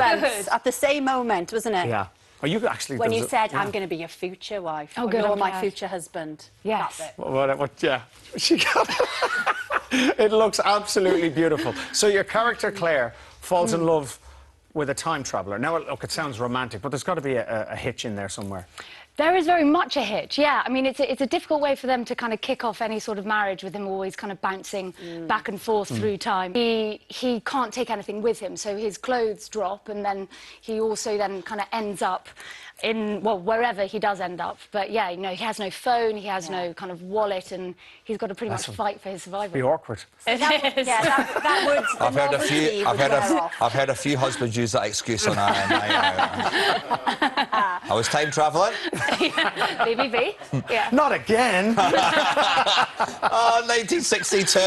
events at the same moment, wasn't it? Yeah. Oh, you actually... When you said, I'm going to be your future wife. Oh, good. Or my future husband. Yes. That's it. What, yeah. She got it looks absolutely beautiful. So your character, Claire, falls in love with a time traveller. Now, look, it sounds romantic, but there's got to be a hitch in there somewhere. There is very much a hitch, yeah. I mean, it's a difficult way for them to kind of kick off any sort of marriage with him always kind of bouncing back and forth through time. He can't take anything with him, so his clothes drop, and then he also then kind of ends up in, well, wherever he does end up. But, yeah, you know, he has no phone, he has no kind of wallet, and he's got to pretty much fight for his survival. Be awkward. That would... I've heard a few husbands use that excuse on our I was time travelling. BBB. Yeah. Not again. Oh, 1962.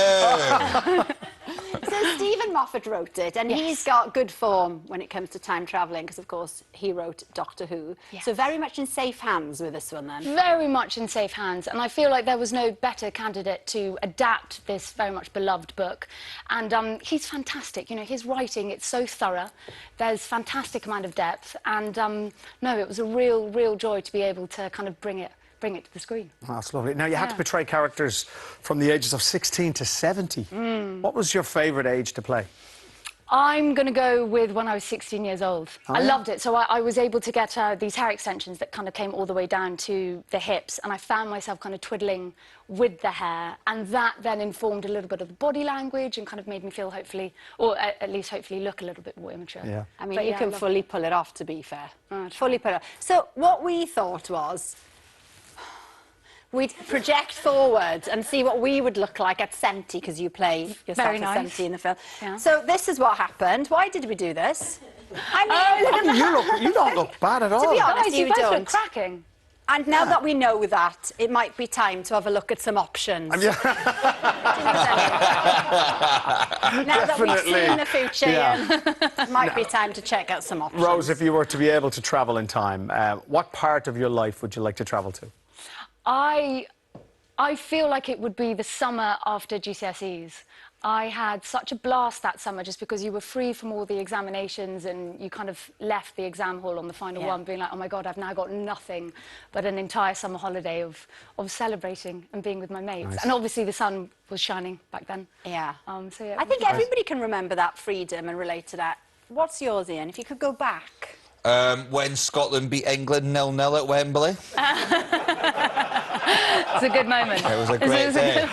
So Stephen Moffat wrote it, and he's got good form when it comes to time travelling, because, of course, he wrote Doctor Who. Yes. So very much in safe hands with this one, then. Very much in safe hands, and I feel like there was no better candidate to adapt this very much beloved book. And he's fantastic. You know, his writing, it's so thorough. There's fantastic amount of depth, and no, it was a real joy to be able to kind of bring it to the screen. Oh, that's lovely. Now, you had to portray characters from the ages of 16 to 70. What was your favourite age to play? I'm going to go with when I was 16 years old. I loved it. So I was able to get these hair extensions that kind of came all the way down to the hips, and I found myself kind of twiddling with the hair, and that then informed a little bit of the body language and kind of made me feel hopefully, or at least hopefully look a little bit more immature. Yeah. I mean, you can fully pull it off, to be fair. Fully pull it off. So what we thought was... we'd project forward and see what we would look like at 70, because you play yourself at 70 in the film. Yeah. So this is what happened. Why did we do this? I mean, you don't look bad at all. To be honest, Guys, you both look cracking. And now that we know that, it might be time to have a look at some options. Now that we've seen the future, it might be time to check out some options. Rose, if you were to be able to travel in time, what part of your life would you like to travel to? I feel like it would be the summer after GCSEs. I had such a blast that summer just because you were free from all the examinations and you kind of left the exam hall on the final one being like, oh my God, I've now got nothing but an entire summer holiday of celebrating and being with my mates. Nice. And obviously the sun was shining back then. Yeah. So yeah, I think everybody can remember that freedom and relate to that. What's yours, Ian, if you could go back? When Scotland beat England 0-0 at Wembley. It's a good moment. It was a great day.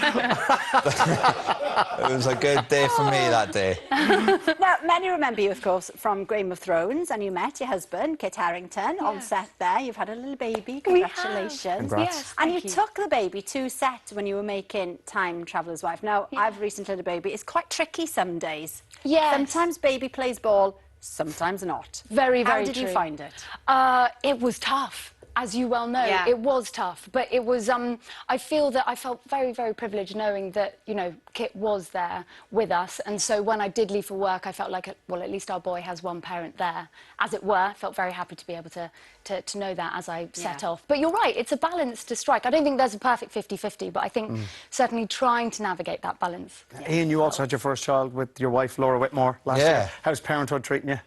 It was a good day for me that day. Now, many remember you, of course, from Game of Thrones, and you met your husband, Kit Harington, on set there. You've had a little baby. Congratulations. Congrats. Yes, and you took the baby to set when you were making Time Traveller's Wife. Now, I've recently had a baby. It's quite tricky some days. Yes. Sometimes baby plays ball, sometimes not. Very true. How did you find it? It was tough. As you well know, it was tough, but it was, I feel that I felt very privileged knowing that, you know, Kit was there with us, and so when I did leave for work, I felt like, well, at least our boy has one parent there, as it were. I felt very happy to be able to know that as I set off. But you're right, it's a balance to strike. I don't think there's a perfect 50-50, but I think certainly trying to navigate that balance. Ian, you also had your first child with your wife, Laura Whitmore, last year. How's Parenthood treating you?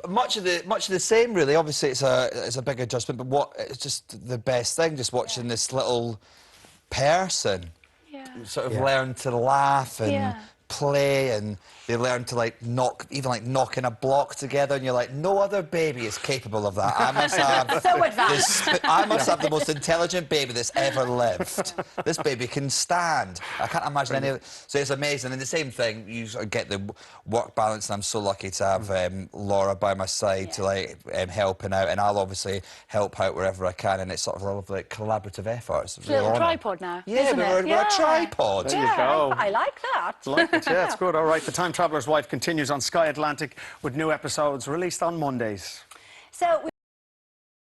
Much of the same, really. Obviously, it's a big adjustment, but it's just the best thing, just watching this little person sort of learn to laugh and play, and they learn to knocking a block together, and you're like, no other baby is capable of that. I must have so advanced. I must have the most intelligent baby that's ever lived. This baby can stand. I can't imagine any of it. So it's amazing. And the same thing, you sort of get the work balance, and I'm so lucky to have Laura by my side to helping out, and I'll obviously help out wherever I can, and it's sort of a little collaborative effort. It's a little tripod now. Yeah, we're a tripod. There you go. I like that. Like it, yeah, it's good. All right, The Time Traveller's Wife continues on Sky Atlantic with new episodes released on Mondays. So